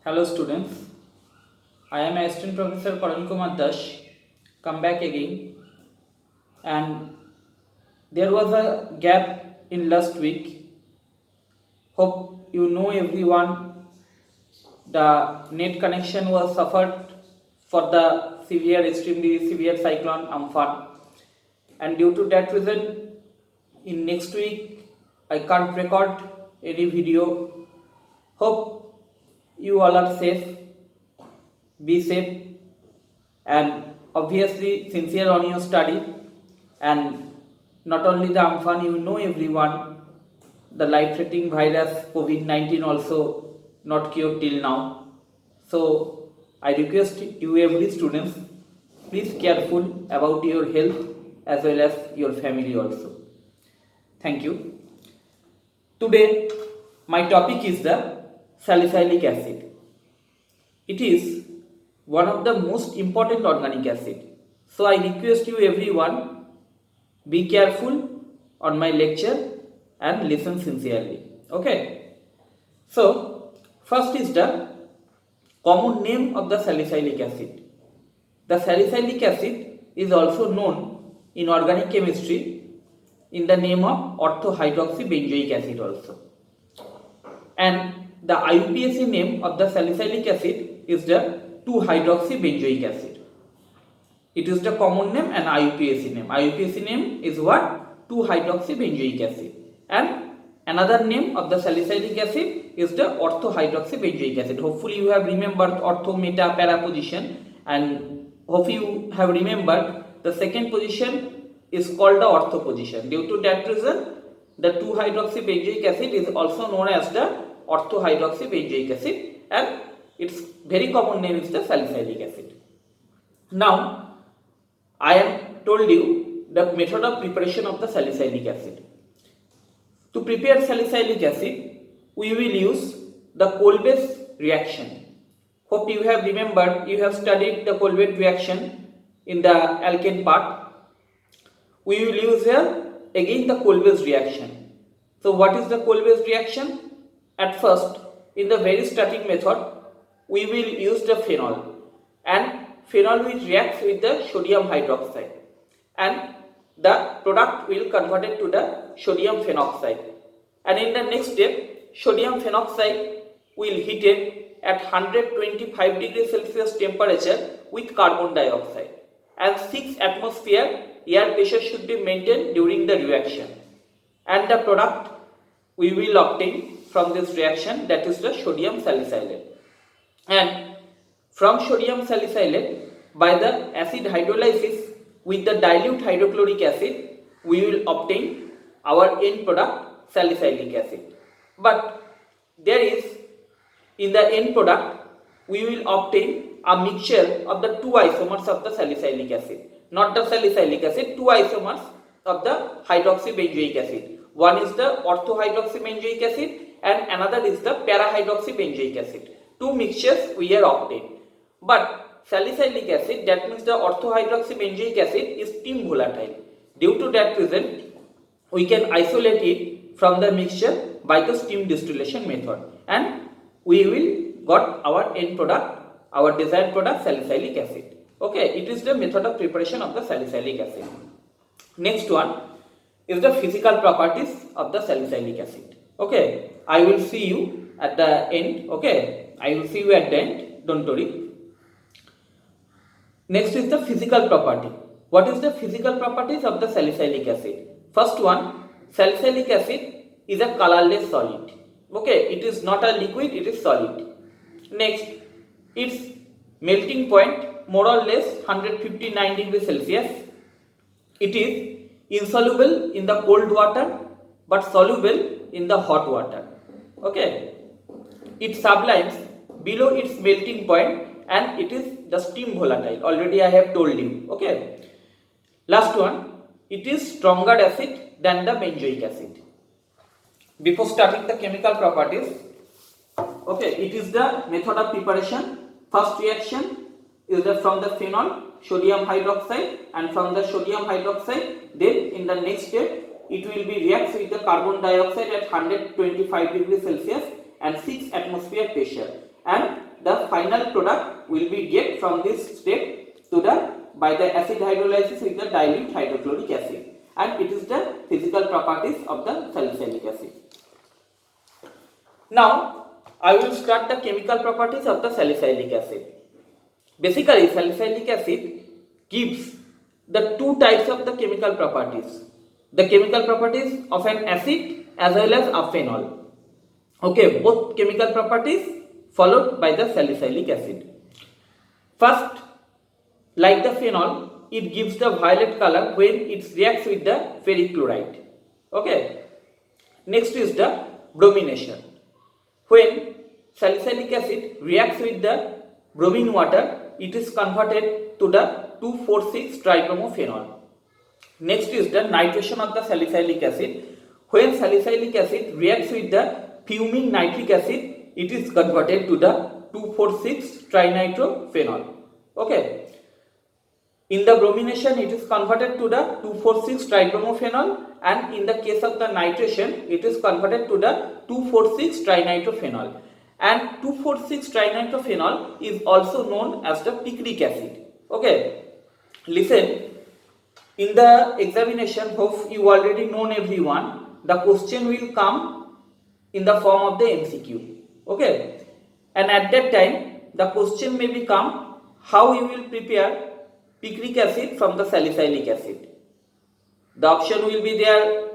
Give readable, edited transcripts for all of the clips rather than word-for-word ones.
Hello students, I am Assistant Professor Karan Kumar Dash. Come back again, and there was a gap in last week. Hope you know everyone. The net connection was suffered for the extremely severe cyclone Amphan, and due to that reason, in next week I can't record any video. Hope you all are safe. Be safe and obviously sincere on your study, and not only the Amphan, you know everyone, the life threatening virus COVID-19 also not cured till now. So I request you every students, please careful about your health as well as your family also. Thank you. Today my topic is the salicylic acid. It is one of the most important organic acid. So I request you everyone, be careful on my lecture and listen sincerely. Okay. So first is the common name of the salicylic acid. The salicylic acid is also known in organic chemistry in the name of orthohydroxybenzoic acid also. And the IUPAC name of the salicylic acid is the 2-hydroxybenzoic acid. It is the common name and IUPAC name. IUPAC name is what? 2-hydroxybenzoic acid. And another name of the salicylic acid is the orthohydroxybenzoic acid. Hopefully you have remembered ortho, meta, para position, and hope you have remembered the second position is called the ortho position. Due to that reason, the 2-hydroxybenzoic acid is also known as the orthohydroxybenzoic acid, and its very common name is the salicylic acid. Now I am told you the method of preparation of the salicylic acid. To prepare salicylic acid, we will use the Kolbe's reaction. Hope you have remembered, you have studied the Kolbe reaction in the alkane part. We will use here again the Kolbe's reaction. So what is the Kolbe's reaction? At first, in the very starting method, we will use the phenol, and phenol will react with the sodium hydroxide, and the product will convert it to the sodium phenoxide. And in the next step, sodium phenoxide will heat it at 125 degrees Celsius temperature with carbon dioxide, and 6 atmosphere air pressure should be maintained during the reaction, and the product we will obtain from this reaction, that is the sodium salicylate. And from sodium salicylate, by the acid hydrolysis with the dilute hydrochloric acid, we will obtain our end product salicylic acid. But there is, in the end product, we will obtain a mixture of the two isomers of the salicylic acid, not the salicylic acid, two isomers of the hydroxybenzoic acid. One is the orthohydroxybenzoic acid and another is the para-hydroxybenzoic acid. Two mixtures we are obtained. But salicylic acid, that means the orthohydroxybenzoic acid, is steam volatile. Due to that reason, we can isolate it from the mixture by the steam distillation method, and we will got our end product, our desired product, salicylic acid. Okay, it is the method of preparation of the salicylic acid. Next one is the physical properties of the salicylic acid. Okay, I will see you at the end. Okay, I will see you at the end, don't worry. Next is the physical property. What is the physical properties of the salicylic acid? First one, salicylic acid is a colorless solid. Okay, it is not a liquid, it is solid. Next, its melting point more or less 159 degrees Celsius. It is insoluble in the cold water but soluble in the hot water. Okay, it sublimes below its melting point and it is the steam volatile. Already I have told you. Okay, last one, it is stronger acid than the benzoic acid. Before starting the chemical properties, okay, it is the method of preparation. First reaction is from the phenol, sodium hydroxide, and from the sodium hydroxide, then in the next step it will be reacts with the carbon dioxide at 125 degrees Celsius and 6 atmosphere pressure, and final product will be get from this step to the by the acid hydrolysis with the dilute hydrochloric acid, and it is the physical properties of the salicylic acid. Now I will start the chemical properties of the salicylic acid. Basically, salicylic acid gives the two types of the chemical properties. The chemical properties of an acid as well as a phenol. Okay, both chemical properties followed by the salicylic acid. First, like the phenol, it gives the violet color when it reacts with the ferric chloride. Okay. Next is the bromination. When salicylic acid reacts with the bromine water, it is converted to the 2,4,6 tribromophenol. Next is the nitration of the salicylic acid. When salicylic acid reacts with the fuming nitric acid, it is converted to the 2,4,6 trinitrophenol. Okay. In the bromination, it is converted to the 2,4,6 tribromophenol, and in the case of the nitration, it is converted to the 2,4,6 trinitrophenol. And 2,4,6 trinitrophenol is also known as the picric acid. Okay. Listen, in the examination, hope you already known everyone, the question will come in the form of the MCQ. Okay. And at that time, the question may become how you will prepare picric acid from the salicylic acid. The option will be there: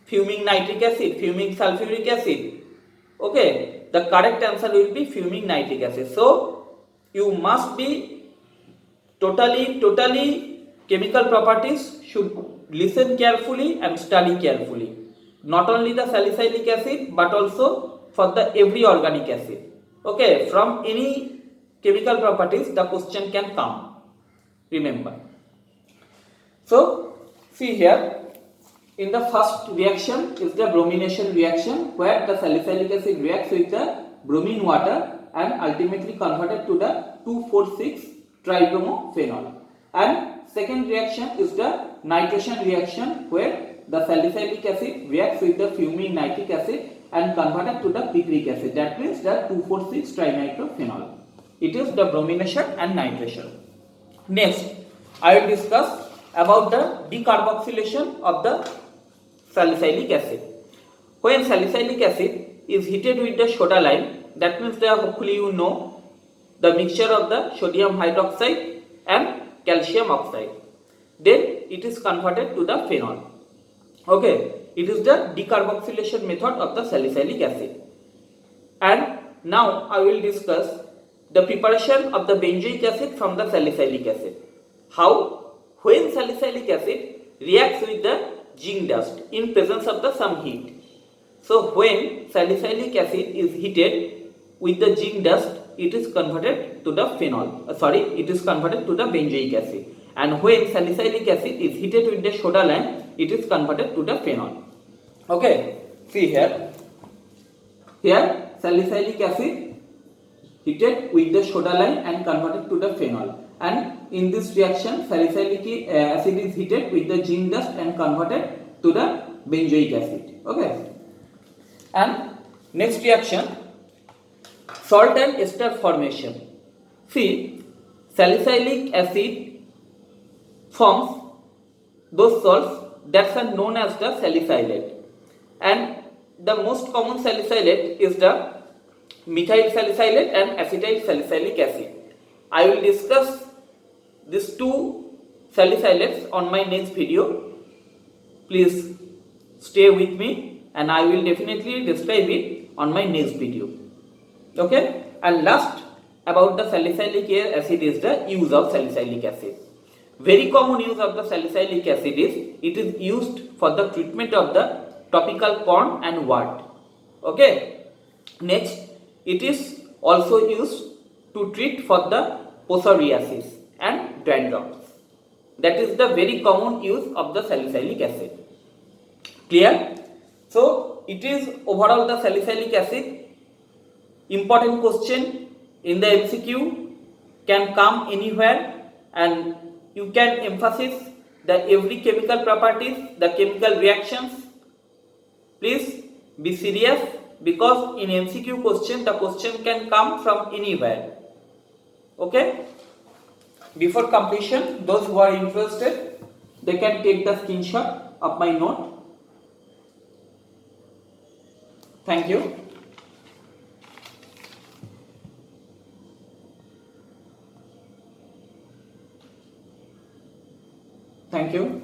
fuming nitric acid, fuming sulfuric acid. Okay, the correct answer will be fuming nitric acid. So you must be totally chemical properties should listen carefully and study carefully. Not only the salicylic acid but also for the every organic acid. Okay, from any chemical properties the question can come. Remember. So see here, in the first reaction is the bromination reaction, where the salicylic acid reacts with the bromine water and ultimately converted to the 2,4,6 tribromophenol. And second reaction is the nitration reaction, where the salicylic acid reacts with the fuming nitric acid and converted to the picric acid. That means the 2,4,6 trinitrophenol. It is the bromination and nitration. Next, I will discuss about the decarboxylation of the salicylic acid. When salicylic acid is heated with the soda lime, that means that hopefully you know the mixture of the sodium hydroxide and calcium oxide, then it is converted to the phenol. Okay, it is the decarboxylation method of the salicylic acid. And now I will discuss the preparation of the benzoic acid from the salicylic acid. How? When salicylic acid reacts with the zinc dust in presence of the some heat. So when salicylic acid is heated with the zinc dust, it is converted to the it is converted to the benzoic acid. And when salicylic acid is heated with the soda lime, it is converted to the phenol. Okay, see here. Here salicylic acid heated with the soda lime and converted to the phenol, and in this reaction salicylic acid is heated with the zinc dust and converted to the benzoic acid. Okay, and next reaction, salt and ester formation. See, salicylic acid forms those salts that are known as the salicylate, and the most common salicylate is the methyl salicylate and acetyl salicylic acid. I will discuss these two salicylates on my next video. Please stay with me and I will definitely describe it on my next video. Okay, and last about the salicylic acid is the use of salicylic acid. Very common use of the salicylic acid is it is used for the treatment of the topical corn and wart. Okay, next it is also used to treat for the psoriasis and dandruff. That is the very common use of the salicylic acid. Clear? So it is overall the salicylic acid. Important question in the MCQ can come anywhere, and you can emphasize the every chemical properties, the chemical reactions. Please be serious, because in MCQ question the question can come from anywhere. Okay. Before completion, those who are interested, they can take the screenshot of my note. Thank you. Thank you.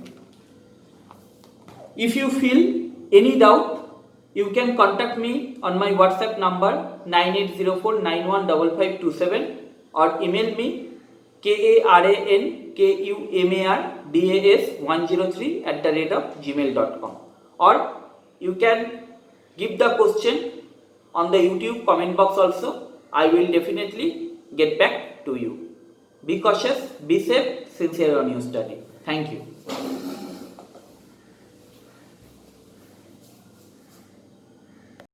If you feel any doubt, you can contact me on my WhatsApp number 9804915527 or email me karankumardas103@gmail.com, or you can give the question on the YouTube comment box also. I will definitely get back to you. Be cautious, be safe, sincere on your study. Thank you.